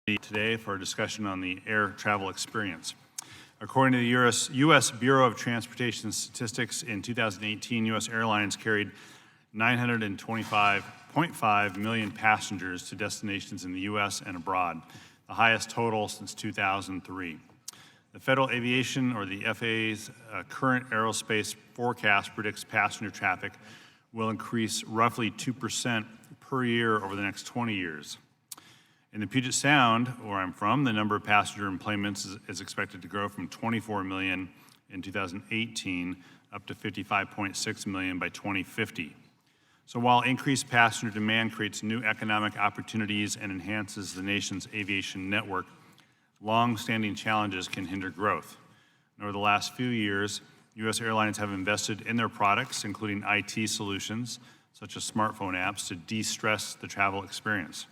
today for a discussion on the air travel experience. According to the U.S. Bureau of Transportation Statistics, in 2018, U.S. Airlines carried 925.5 million passengers to destinations in the U.S. and abroad, the highest total since 2003. The Federal Aviation, or the FAA's current aerospace forecast predicts passenger traffic will increase roughly 2% per year over the next 20 years. In the Puget Sound, where I'm from, the number of passenger enplanements is expected to grow from 24 million in 2018 up to 55.6 million by 2050. So while increased passenger demand creates new economic opportunities and enhances the nation's aviation network, long-standing challenges can hinder growth. And over the last few years, U.S. airlines have invested in their products, including IT solutions, such as smartphone apps, to de-stress the travel experience.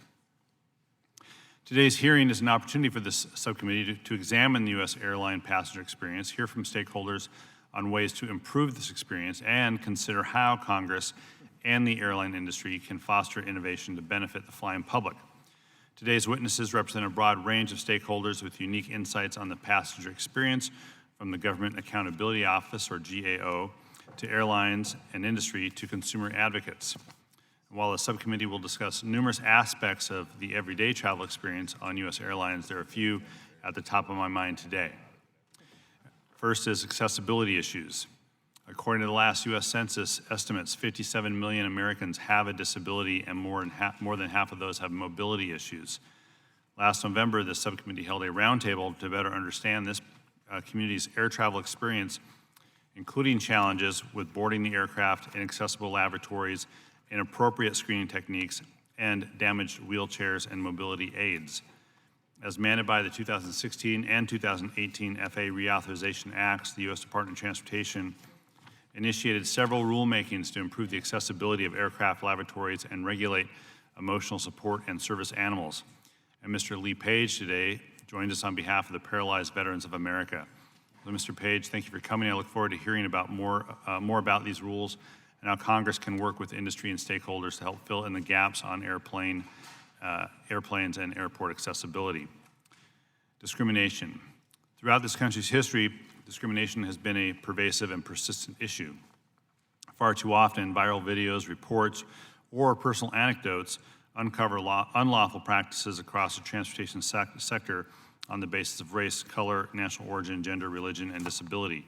Today's hearing is an opportunity for this subcommittee to examine the U.S. airline passenger experience, hear from stakeholders on ways to improve this experience, and consider how Congress and the airline industry can foster innovation to benefit the flying public. Today's witnesses represent a broad range of stakeholders with unique insights on the passenger experience, from the Government Accountability Office, or GAO, to airlines and industry to consumer advocates. While the subcommittee will discuss numerous aspects of the everyday travel experience on U.S. airlines, there are a few at the top of my mind today. First is accessibility issues. According to the last U.S. Census estimates, 57 million Americans have a disability, and more than half of those have mobility issues. Last November, the subcommittee held a roundtable to better understand this community's air travel experience, including challenges with boarding the aircraft, inaccessible lavatories, inappropriate screening techniques, and damaged wheelchairs and mobility aids. As mandated by the 2016 and 2018 FAA Reauthorization Acts, the U.S. Department of Transportation initiated several rulemakings to improve the accessibility of aircraft lavatories and regulate emotional support and service animals. And Mr. Lee Page today joined us on behalf of the Paralyzed Veterans of America. So, Mr. Page, thank you for coming. I look forward to hearing about more about these rules and how Congress can work with industry and stakeholders to help fill in the gaps on airplanes and airport accessibility. Discrimination. Throughout this country's history, discrimination has been a pervasive and persistent issue. Far too often, viral videos, reports, or personal anecdotes uncover unlawful practices across the transportation sector on the basis of race, color, national origin, gender, religion, and disability.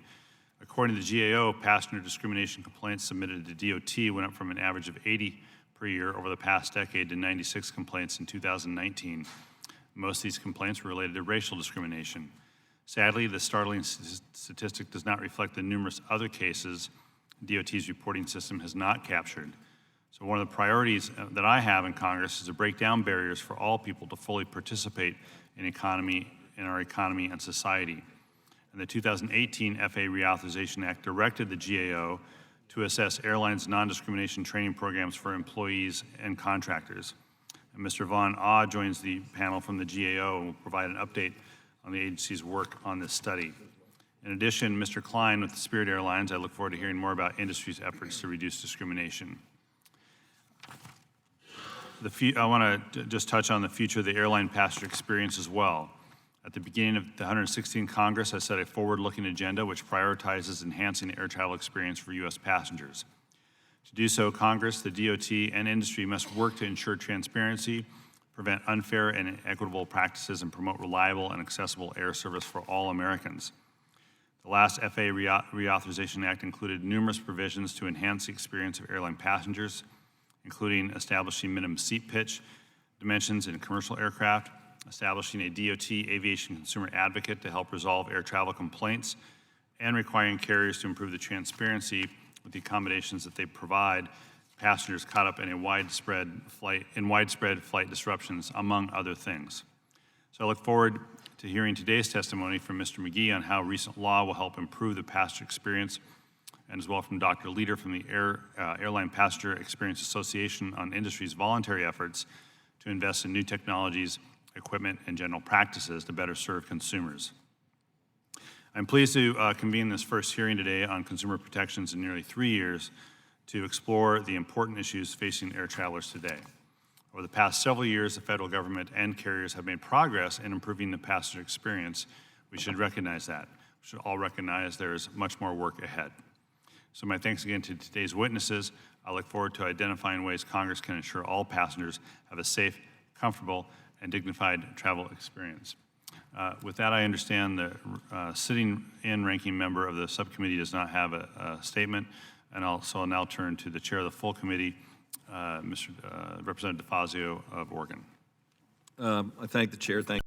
According to the GAO, passenger discrimination complaints submitted to DOT went up from an average of 80 per year over the past decade to 96 complaints in 2019. Most of these complaints were related to racial discrimination. Sadly, the startling statistic does not reflect the numerous other cases DOT's reporting system has not captured. So one of the priorities that I have in Congress is to break down barriers for all people to fully participate in our economy and society. And the 2018 FAA Reauthorization Act directed the GAO to assess airlines' non-discrimination training programs for employees and contractors. And Mr. Von Ah joins the panel from the GAO and will provide an update on the agency's work on this study. In addition, Mr. Klein with the Spirit Airlines, I look forward to hearing more about industry's efforts to reduce discrimination. I want to just touch on the future of the airline passenger experience as well. At the beginning of the 116th Congress, I set a forward-looking agenda which prioritizes enhancing the air travel experience for U.S. passengers. To do so, Congress, the DOT, and industry must work to ensure transparency, prevent unfair and inequitable practices, and promote reliable and accessible air service for all Americans. The last FAA Reauthorization Act included numerous provisions to enhance the experience of airline passengers, including establishing minimum seat pitch dimensions in commercial aircraft, establishing a DOT aviation consumer advocate to help resolve air travel complaints, and requiring carriers to improve the transparency with the accommodations that they provide passengers caught up in widespread flight disruptions, among other things. So I look forward to hearing today's testimony from Mr. McGee on how recent law will help improve the passenger experience, and as well from Dr. Leader from the Airline Passenger Experience Association on industry's voluntary efforts to invest in new technologies, equipment, and general practices to better serve consumers. I'm pleased to convene this first hearing today on consumer protections in nearly 3 years to explore the important issues facing air travelers today. Over the past several years, the federal government and carriers have made progress in improving the passenger experience. We should recognize that. We should all recognize there is much more work ahead. So my thanks again to today's witnesses. I look forward to identifying ways Congress can ensure all passengers have a safe, comfortable, and dignified travel experience. With that, I understand the sitting-in ranking member of the subcommittee does not have a statement, and I'll now turn to the chair of the full committee, Representative DeFazio of Oregon. I thank the chair. Thank